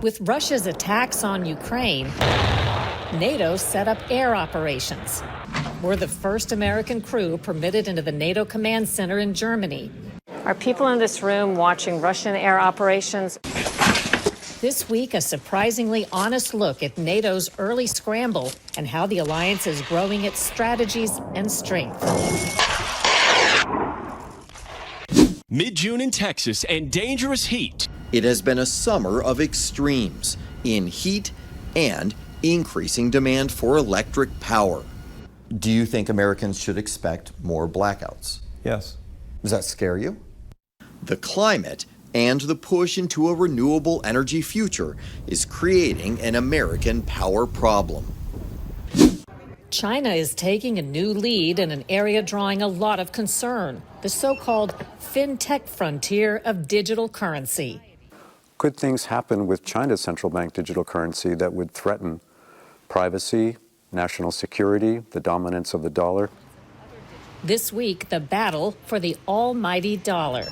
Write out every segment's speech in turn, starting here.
With Russia's attacks on Ukraine, NATO set up air operations. We're the first American crew permitted into the NATO Command Center in Germany. Are people in this room watching Russian air operations? This week, a surprisingly honest look at NATO's early scramble and how the alliance is growing its strategies and strength. Mid-June in Texas and dangerous heat. It has been a summer of extremes in heat and increasing demand for electric power. Do you think Americans should expect more blackouts? Yes. Does that scare you? The climate and the push into a renewable energy future is creating an American power problem. China is taking a new lead in an area drawing a lot of concern, the so-called fintech frontier of digital currency. Could things happen with China's central bank digital currency that would threaten privacy, national security, the dominance of the dollar? This week, the battle for the almighty dollar.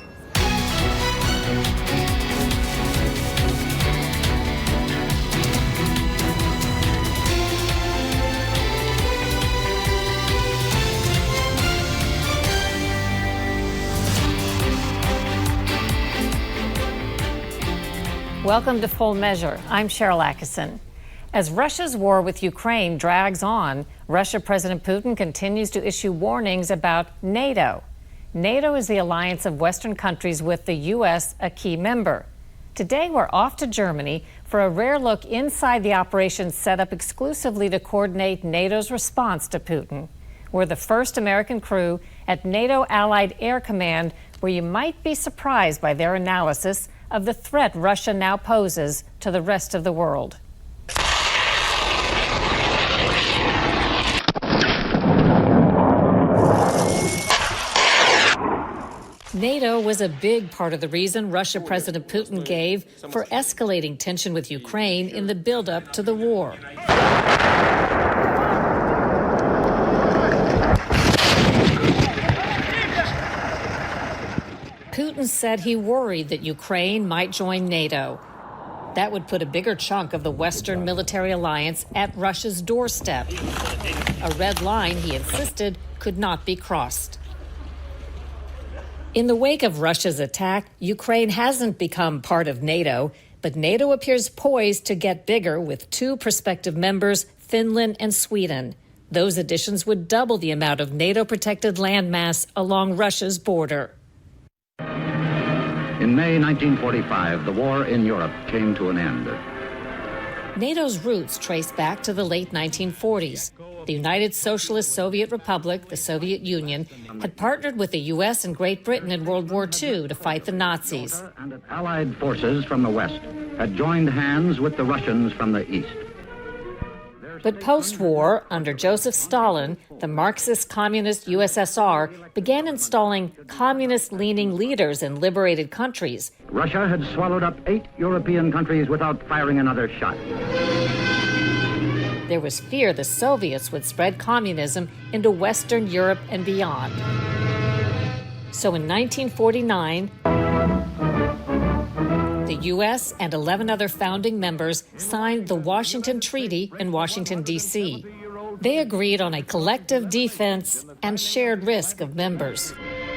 Welcome to Full Measure. I'm Sharyl Attkisson. As Russia's war with Ukraine drags on, Russia President Putin continues to issue warnings about NATO. NATO is the alliance of Western countries with the U.S. a key member. Today, we're off to Germany for a rare look inside the operation set up exclusively to coordinate NATO's response to Putin. We're the first American crew at NATO Allied Air Command, where you might be surprised by their analysis of the threat Russia now poses to the rest of the world. NATO was a big part of the reason Russia President Putin gave for escalating tension with Ukraine in the buildup to the war. Putin said he worried that Ukraine might join NATO. That would put a bigger chunk of the Western military alliance at Russia's doorstep. A red line, he insisted, could not be crossed. In the wake of Russia's attack, Ukraine hasn't become part of NATO, but NATO appears poised to get bigger with two prospective members, Finland and Sweden. Those additions would double the amount of NATO-protected landmass along Russia's border. In May 1945, the war in Europe came to an end. NATO's roots trace back to the late 1940s. The United Socialist Soviet Republic, the Soviet Union, had partnered with the U.S. and Great Britain in World War II to fight the Nazis. And its allied forces from the West had joined hands with the Russians from the East. But post-war, under Joseph Stalin, the Marxist-Communist USSR began installing communist-leaning leaders in liberated countries. Russia had swallowed up 8 European countries without firing another shot. There was fear the Soviets would spread communism into Western Europe and beyond. So in 1949, the U.S. and 11 other founding members signed the Washington Treaty in Washington, D.C. They agreed on a collective defense and shared risk of members.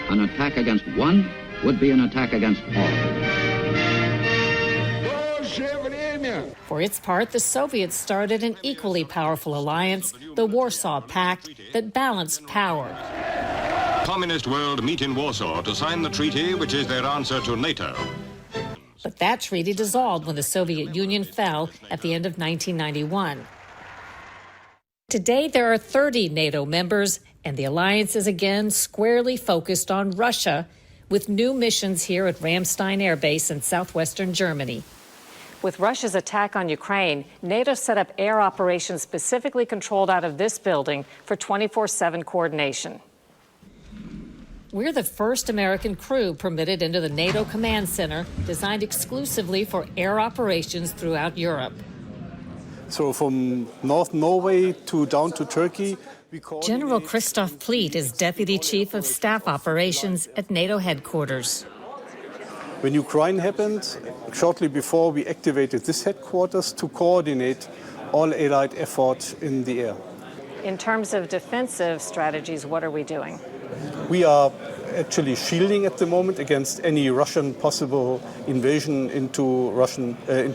An attack against one would be an attack against all. For its part, the Soviets started an equally powerful alliance, the Warsaw Pact, that balanced power. Communist world meet in Warsaw to sign the treaty, which is their answer to NATO. But that treaty dissolved when the Soviet Union fell at the end of 1991. Today, there are 30 NATO members, and the alliance is again squarely focused on Russia, with new missions here at Ramstein Air Base in southwestern Germany. With Russia's attack on Ukraine, NATO set up air operations specifically controlled out of this building for 24/7 coordination. We're the first American crew permitted into the NATO Command Center, designed exclusively for air operations throughout Europe. So from North Norway down to Turkey. General Christoph Pleat is Deputy Chief of Staff Operations at NATO headquarters. When Ukraine happened, shortly before we activated this headquarters to coordinate all Allied efforts in the air. In terms of defensive strategies, what are we doing? We are actually shielding at the moment against any Russian possible invasion into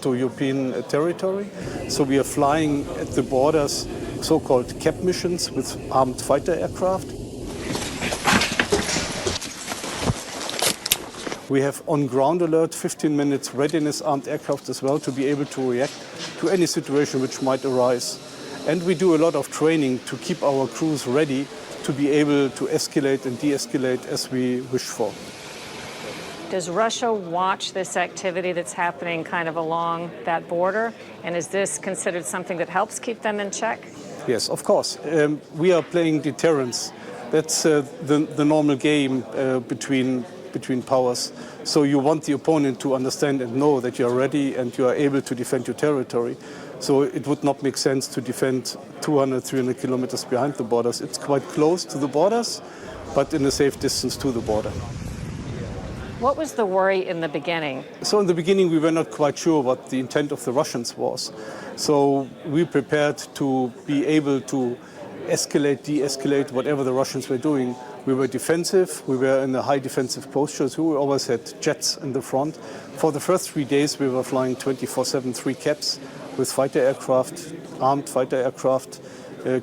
European territory. So we are flying at the borders so-called CAP missions with armed fighter aircraft. We have on-ground alert, 15 minutes readiness armed aircraft as well to be able to react to any situation which might arise. And we do a lot of training to keep our crews ready to be able to escalate and de-escalate as we wish for. Does Russia watch this activity that's happening kind of along that border? And is this considered something that helps keep them in check? Yes, of course. We are playing deterrence. That's the normal game between powers. So you want the opponent to understand and know that you are ready and you are able to defend your territory. So it would not make sense to defend 200, 300 kilometers behind the borders. It's quite close to the borders, but in a safe distance to the border. What was the worry in the beginning? So in the beginning, we were not quite sure what the intent of the Russians was. So we prepared to be able to escalate, de-escalate whatever the Russians were doing. We were defensive. We were in a high defensive posture. So we always had jets in the front. For the first 3 days, we were flying 24/7, 3 caps with fighter aircraft, armed fighter aircraft,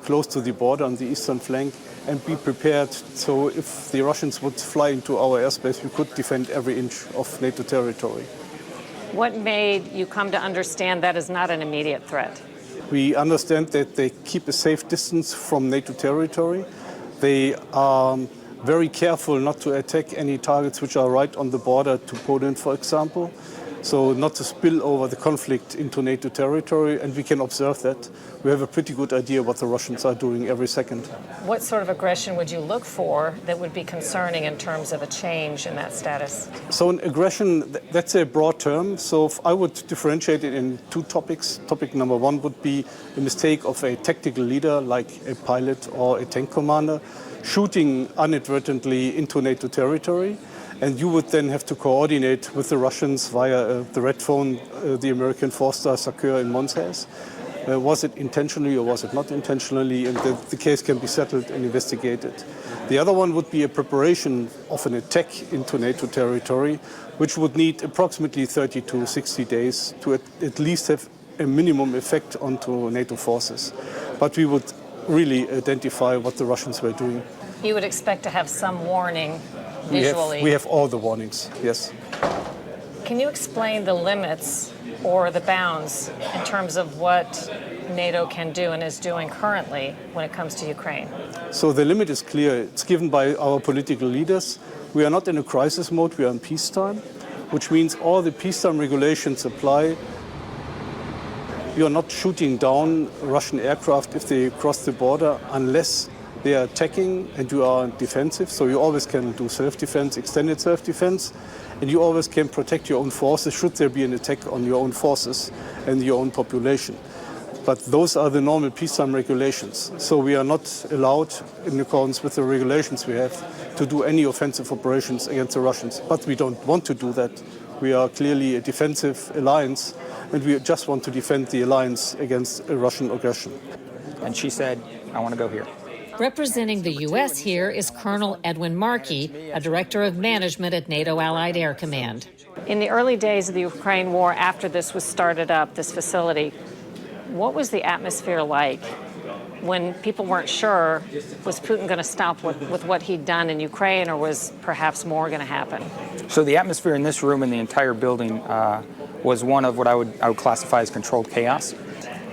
close to the border on the eastern flank, and be prepared so if the Russians would fly into our airspace, we could defend every inch of NATO territory. What made you come to understand that is not an immediate threat? We understand that they keep a safe distance from NATO territory. They are very careful not to attack any targets which are right on the border to Poland, for example. So not to spill over the conflict into NATO territory, and we can observe that. We have a pretty good idea what the Russians are doing every second. What sort of aggression would you look for that would be concerning in terms of a change in that status? So an aggression, that's a broad term. So I would differentiate it in 2 topics. Topic number 1 would be a mistake of a tactical leader, like a pilot or a tank commander, shooting inadvertently into NATO territory. And you would then have to coordinate with the Russians via the red phone, the American 4-star SACEUR in Mons has. Was it intentionally or was it not intentionally? And the case can be settled and investigated. The other one would be a preparation of an attack into NATO territory, which would need approximately 30 to 60 days to at least have a minimum effect onto NATO forces. But we would really identify what the Russians were doing. You would expect to have some warning visually. We have all the warnings, yes. Can you explain the limits or the bounds in terms of what NATO can do and is doing currently when it comes to Ukraine? So the limit is clear. It's given by our political leaders. We are not in a crisis mode, we are in peacetime, which means all the peacetime regulations apply. You are not shooting down Russian aircraft if they cross the border unless they are attacking and you are defensive. So you always can do self-defense, extended self-defense, and you always can protect your own forces should there be an attack on your own forces and your own population. But those are the normal peacetime regulations. So we are not allowed, in accordance with the regulations we have, to do any offensive operations against the Russians. But we don't want to do that. We are clearly a defensive alliance, and we just want to defend the alliance against a Russian aggression. And she said, I want to go here. Representing the U.S. here is Colonel Edwin Markey, a director of management at NATO Allied Air Command. In the early days of the Ukraine war, after this was started up, this facility, what was the atmosphere like when people weren't sure, was Putin going to stop with what he'd done in Ukraine, or was perhaps more going to happen? So the atmosphere in this room and the entire building was one of what I would classify as controlled chaos.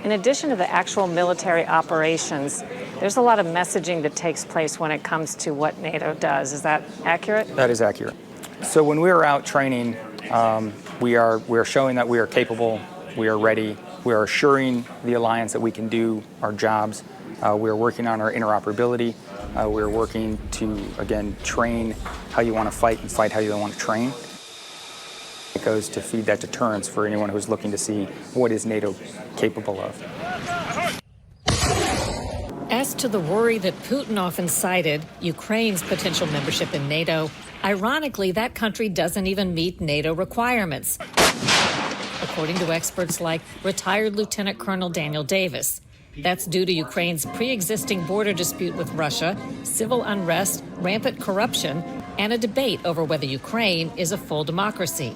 In addition to the actual military operations, there's a lot of messaging that takes place when it comes to what NATO does. Is that accurate? That is accurate. So when we are out training, we are showing that we are capable, we are ready, we are assuring the alliance that we can do our jobs. We are working on our interoperability. We are working to, again, train how you want to fight and fight how you want to train. It goes to feed that deterrence for anyone who's looking to see what is NATO capable of. As As to the worry that Putin often cited, Ukraine's potential membership in NATO, ironically, that country doesn't even meet NATO requirements, according to experts like retired Lieutenant Colonel Daniel Davis. That's due to Ukraine's pre-existing border dispute with Russia, civil unrest, rampant corruption, and a debate over whether Ukraine is a full democracy.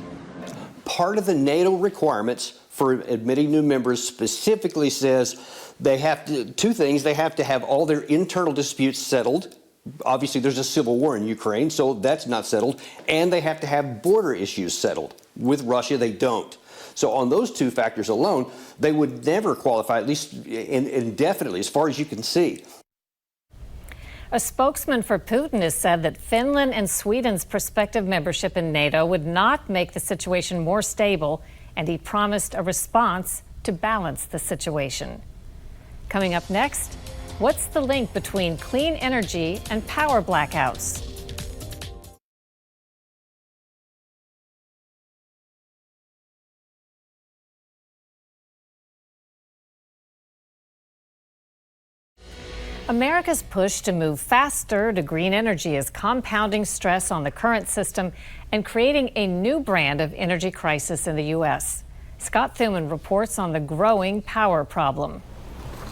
Part of the NATO requirements for admitting new members specifically says they have to, two things, they have to have all their internal disputes settled. Obviously, there's a civil war in Ukraine, so that's not settled. And they have to have border issues settled. With Russia, they don't. So on those two factors alone, they would never qualify, at least indefinitely, as far as you can see. A spokesman for Putin has said that Finland and Sweden's prospective membership in NATO would not make the situation more stable, and he promised a response to balance the situation. Coming up next, what's the link between clean energy and power blackouts? America's push to move faster to green energy is compounding stress on the current system and creating a new brand of energy crisis in the U.S. Scott Thuman reports on the growing power problem.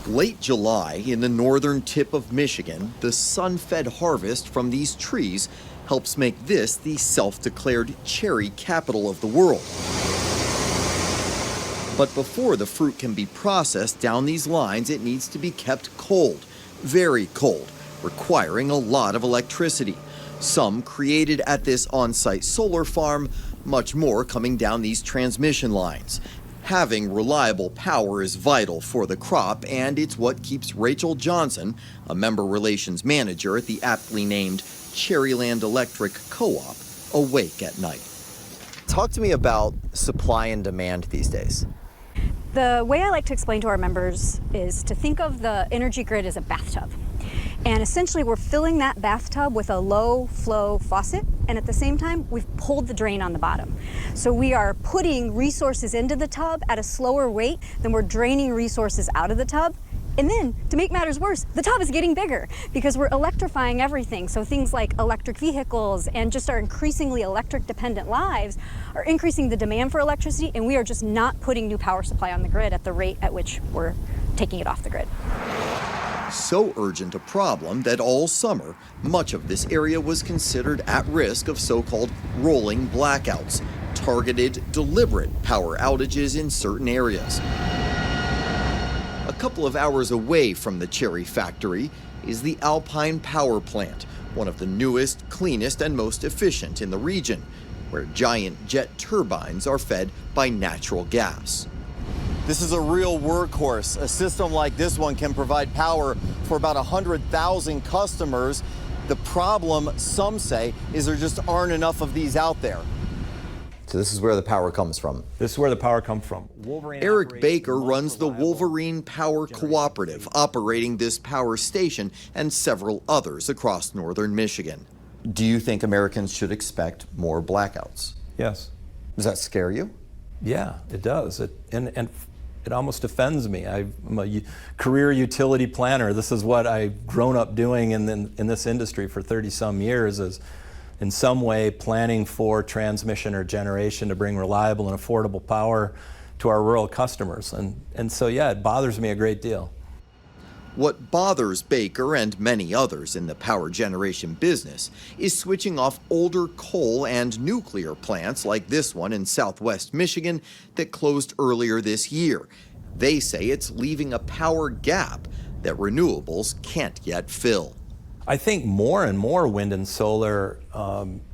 Late July, in the northern tip of Michigan, the sun-fed harvest from these trees helps make this the self-declared cherry capital of the world. But before the fruit can be processed down these lines, it needs to be kept cold. Very cold, requiring a lot of electricity. Some created at this on-site solar farm, much more coming down these transmission lines. Having reliable power is vital for the crop, and it's what keeps Rachel Johnson, a member relations manager at the aptly named Cherryland Electric Co-op, awake at night. Talk to me about supply and demand these days. The way I like to explain to our members is to think of the energy grid as a bathtub. And essentially we're filling that bathtub with a low flow faucet, and at the same time we've pulled the drain on the bottom. So we are putting resources into the tub at a slower rate than we're draining resources out of the tub. And then, to make matters worse, the tub is getting bigger because we're electrifying everything. So things like electric vehicles and just our increasingly electric-dependent lives are increasing the demand for electricity, and we are just not putting new power supply on the grid at the rate at which we're taking it off the grid. So urgent a problem that all summer, much of this area was considered at risk of so-called rolling blackouts, targeted, deliberate power outages in certain areas. A couple of hours away from the cherry factory is the Alpine Power Plant, one of the newest, cleanest, and most efficient in the region, where giant jet turbines are fed by natural gas. This is a real workhorse. A system like this one can provide power for about 100,000 customers. The problem, some say, is there just aren't enough of these out there. So this is where the power comes from. This is where the power comes from. Eric Baker runs the Wolverine Power Cooperative, operating this power station and several others across northern Michigan. Do you think Americans should expect more blackouts? Yes. Does that scare you? Yeah, it does. And it almost offends me. I'm a career utility planner. This is what I've grown up doing in this industry for 30-some years, is in some way planning for transmission or generation to bring reliable and affordable power to our rural customers. And so, yeah, it bothers me a great deal. What bothers Baker and many others in the power generation business is switching off older coal and nuclear plants like this one in southwest Michigan that closed earlier this year. They say it's leaving a power gap that renewables can't yet fill. I think more and more wind and solar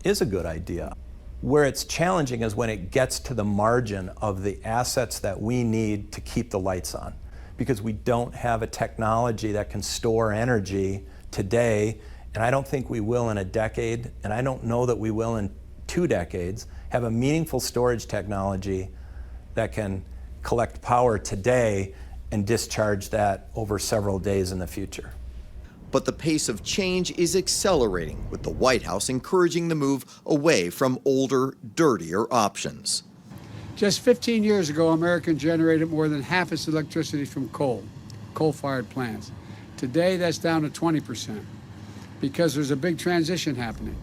is a good idea. Where it's challenging is when it gets to the margin of the assets that we need to keep the lights on, because we don't have a technology that can store energy today, and I don't think we will in a decade, and I don't know that we will in 2 decades, have a meaningful storage technology that can collect power today and discharge that over several days in the future. But the pace of change is accelerating, with the White House encouraging the move away from older, dirtier options. Just 15 years ago, America generated more than half its electricity from coal-fired plants. Today, that's down to 20% because there's a big transition happening.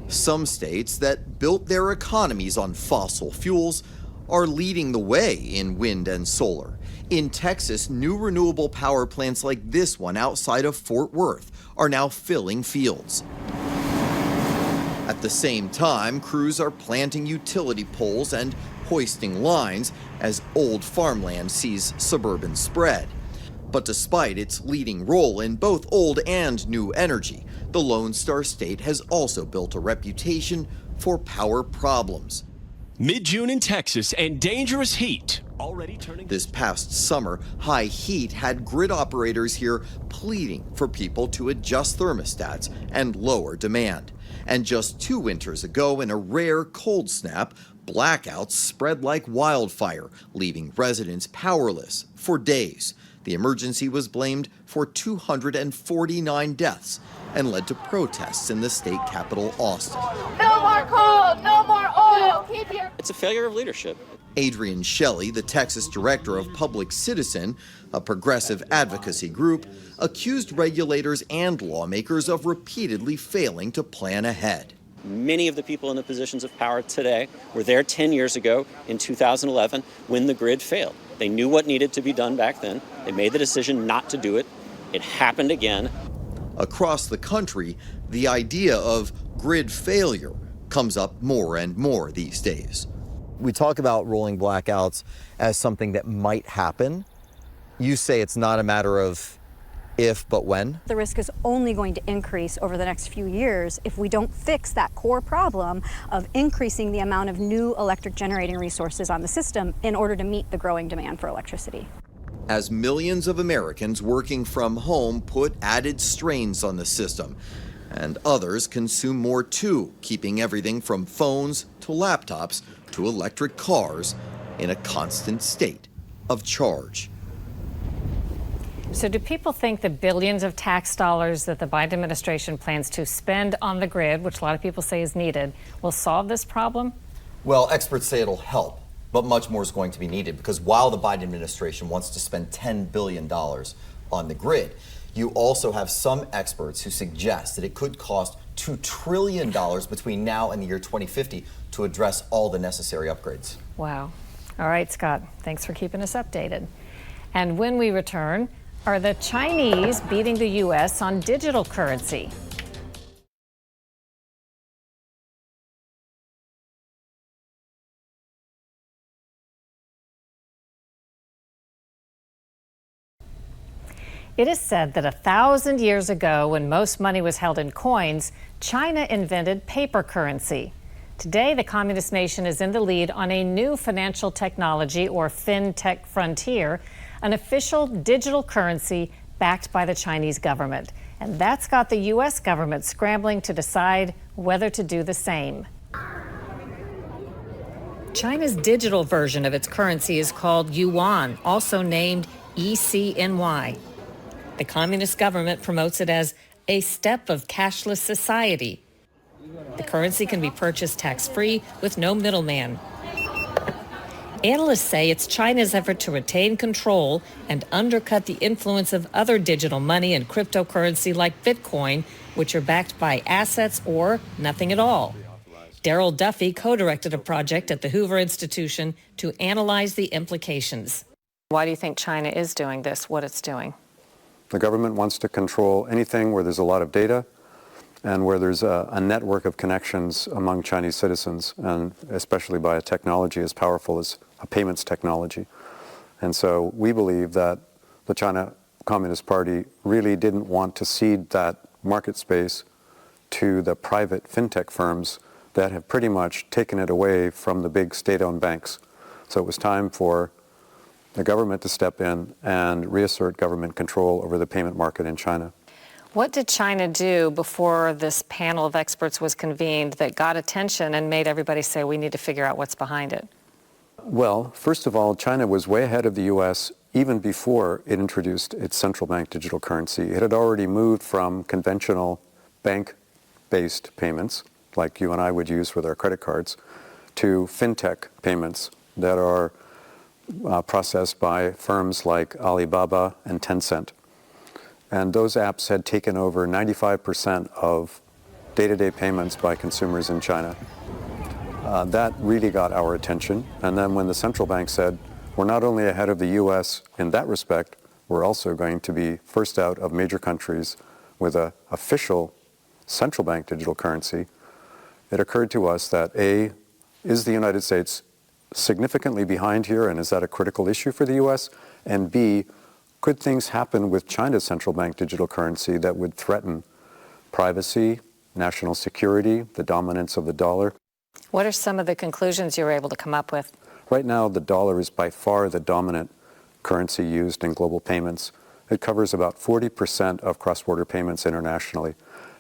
Some states that built their economies on fossil fuels are leading the way in wind and solar. In Texas, new renewable power plants like this one outside of Fort Worth are now filling fields. At the same time, crews are planting utility poles and hoisting lines as old farmland sees suburban spread. But despite its leading role in both old and new energy, the Lone Star State has also built a reputation for power problems. Mid-June in Texas and dangerous heat already turning. This past summer, high heat had grid operators here pleading for people to adjust thermostats and lower demand. And just 2 winters ago, in a rare cold snap, blackouts spread like wildfire, leaving residents powerless for days. The emergency was blamed for 249 deaths and led to protests in the state capital, Austin. No more coal, no more oil. Keep your... It's a failure of leadership. Adrian Shelley, the Texas director of Public Citizen, a progressive advocacy group, accused regulators and lawmakers of repeatedly failing to plan ahead. Many of the people in the positions of power today were there 10 years ago in 2011 when the grid failed. They knew what needed to be done back then. They made the decision not to do it. It happened again. Across the country, the idea of grid failure comes up more and more these days. We talk about rolling blackouts as something that might happen. You say it's not a matter of if, but when? The risk is only going to increase over the next few years if we don't fix that core problem of increasing the amount of new electric generating resources on the system in order to meet the growing demand for electricity. As millions of Americans working from home put added strains on the system, and others consume more too, keeping everything from phones to laptops to electric cars in a constant state of charge. So do people think the billions of tax dollars that the Biden administration plans to spend on the grid, which a lot of people say is needed, will solve this problem? Well, experts say it'll help, but much more is going to be needed because while the Biden administration wants to spend $10 billion on the grid, you also have some experts who suggest that it could cost $2 trillion between now and the year 2050 to address all the necessary upgrades. Wow. All right, Scott, thanks for keeping us updated. And when we return, are the Chinese beating the U.S. on digital currency? It is said that 1,000 years ago, when most money was held in coins, China invented paper currency. Today, the communist nation is in the lead on a new financial technology, or fintech frontier, an official digital currency backed by the Chinese government. And that's got the U.S. government scrambling to decide whether to do the same. China's digital version of its currency is called yuan, also named ECNY. The communist government promotes it as a step of cashless society. The currency can be purchased tax-free with no middleman. Analysts say it's China's effort to retain control and undercut the influence of other digital money and cryptocurrency like Bitcoin, which are backed by assets or nothing at all. Daryl Duffy co-directed a project at the Hoover Institution to analyze the implications. Why do you think China is doing this, what it's doing? The government wants to control anything where there's a lot of data and where there's a network of connections among Chinese citizens, and especially by a technology as powerful as a payments technology. And so we believe that the China Communist Party really didn't want to cede that market space to the private fintech firms that have pretty much taken it away from the big state-owned banks. So it was time for the government to step in and reassert government control over the payment market in China. What did China do before this panel of experts was convened that got attention and made everybody say we need to figure out what's behind it? Well, first of all, China was way ahead of the U.S. even before it introduced its central bank digital currency. It had already moved from conventional bank-based payments, like you and I would use with our credit cards, to fintech payments that are processed by firms like Alibaba and Tencent. and those apps had taken over 95% of day-to-day payments by consumers in China. That really got our attention. And then when the central bank said, we're not only ahead of the US in that respect, we're also going to be first out of major countries with an official central bank digital currency, it occurred to us that A, is the United States significantly behind here, and is that a critical issue for the US? And B, could things happen with China's central bank digital currency that would threaten privacy, national security, the dominance of the dollar? What are some of the conclusions you were able to come up with? Right now, the dollar is by far the dominant currency used in global payments. It covers about 40% of cross-border payments internationally,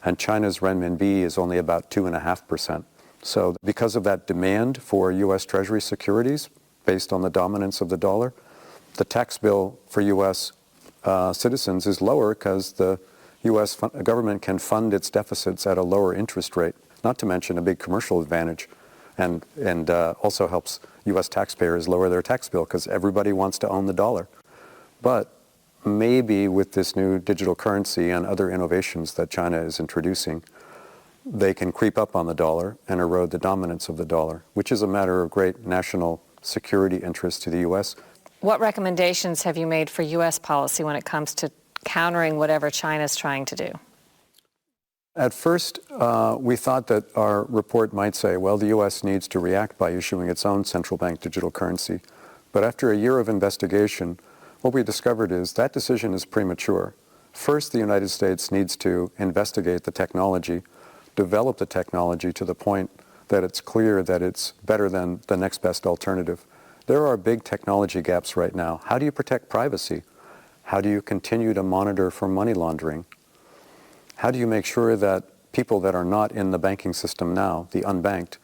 and China's renminbi is only about 2.5%. So because of that demand for U.S. Treasury securities based on the dominance of the dollar, the tax bill for U.S. Citizens is lower because the U.S. government can fund its deficits at a lower interest rate, not to mention a big commercial advantage, and also helps U.S. taxpayers lower their tax bill because everybody wants to own the dollar. But maybe with this new digital currency and other innovations that China is introducing, they can creep up on the dollar and erode the dominance of the dollar, which is a matter of great national security interest to the U.S. What recommendations have you made for U.S. policy when it comes to countering whatever China's trying to do? At first, we thought that our report might say, well, the U.S. needs to react by issuing its own central bank digital currency. But after a year of investigation, what we discovered is that decision is premature. First, the United States needs to investigate the technology, develop the technology to the point that it's clear that it's better than the next best alternative. There are big technology gaps right now. How do you protect privacy? How do you continue to monitor for money laundering? How do you make sure that people that are not in the banking system now, the unbanked,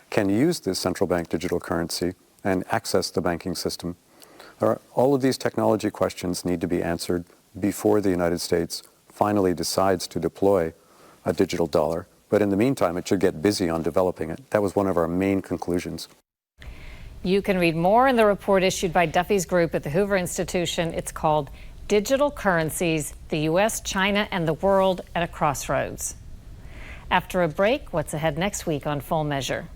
can use this central bank digital currency and access the banking system? All of these technology questions need to be answered before the United States finally decides to deploy a digital dollar. But in the meantime, it should get busy on developing it. That was one of our main conclusions. You can read more in the report issued by Duffy's Group at the Hoover Institution. It's called Digital Currencies, the U.S., China, and the World at a Crossroads. After a break, what's ahead next week on Full Measure?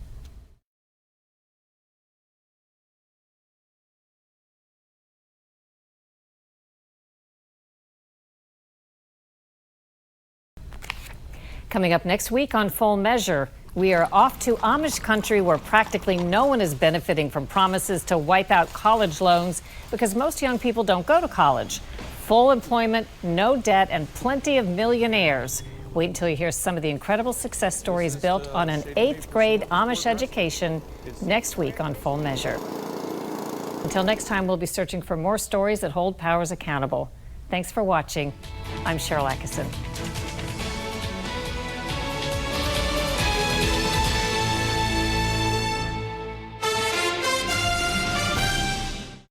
Coming up next week on Full Measure, we are off to Amish country where practically no one is benefiting from promises to wipe out college loans because most young people don't go to college. Full employment, no debt, and plenty of millionaires. Wait until you hear some of the incredible success stories built on an 8th grade Amish education next week on Full Measure. Until next time, we'll be searching for more stories that hold powers accountable. Thanks for watching. I'm Sharyl Attkisson.